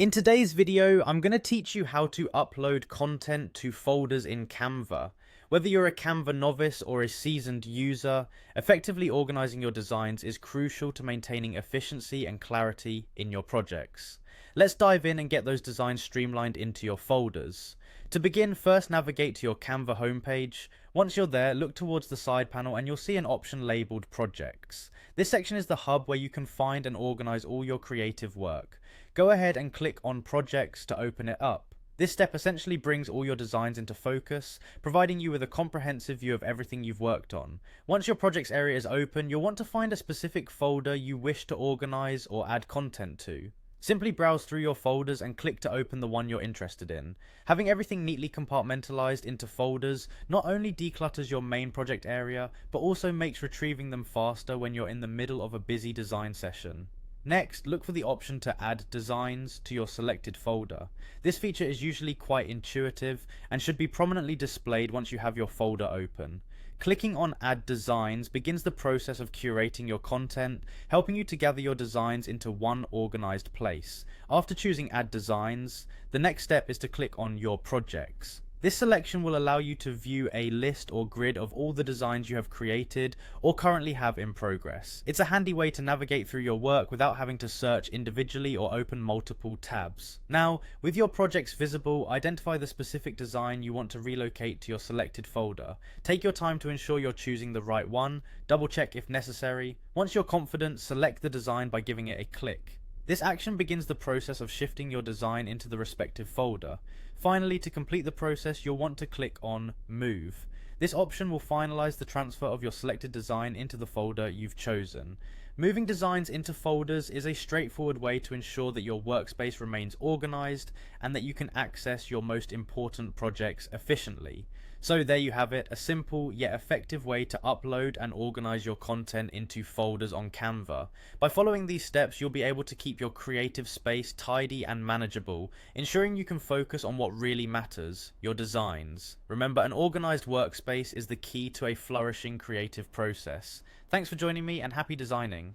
In today's video, I'm going to teach you how to upload content to folders in Canva. Whether you're a Canva novice or a seasoned user, effectively organizing your designs is crucial to maintaining efficiency and clarity in your projects. Let's dive in and get those designs streamlined into your folders. To begin, first navigate to your Canva homepage. Once you're there, look towards the side panel and you'll see an option labeled Projects. This section is the hub where you can find and organize all your creative work. Go ahead and click on Projects to open it up. This step essentially brings all your designs into focus, providing you with a comprehensive view of everything you've worked on. Once your projects area is open, you'll want to find a specific folder you wish to organize or add content to. Simply browse through your folders and click to open the one you're interested in. Having everything neatly compartmentalized into folders not only declutters your main project area, but also makes retrieving them faster when you're in the middle of a busy design session. Next, look for the option to add designs to your selected folder. This feature is usually quite intuitive and should be prominently displayed once you have your folder open. Clicking on Add Designs begins the process of curating your content, helping you to gather your designs into one organized place. After choosing Add Designs, the next step is to click on Your Projects. This selection will allow you to view a list or grid of all the designs you have created or currently have in progress. It's a handy way to navigate through your work without having to search individually or open multiple tabs. Now, with your projects visible, identify the specific design you want to relocate to your selected folder. Take your time to ensure you're choosing the right one, double check if necessary. Once you're confident, select the design by giving it a click. This action begins the process of shifting your design into the respective folder. Finally, to complete the process, you'll want to click on Move. This option will finalize the transfer of your selected design into the folder you've chosen. Moving designs into folders is a straightforward way to ensure that your workspace remains organized and that you can access your most important projects efficiently. So there you have it, a simple yet effective way to upload and organize your content into folders on Canva. By following these steps, you'll be able to keep your creative space tidy and manageable, ensuring you can focus on what really matters, your designs. Remember, an organized workspace is the key to a flourishing creative process. Thanks for joining me and happy designing.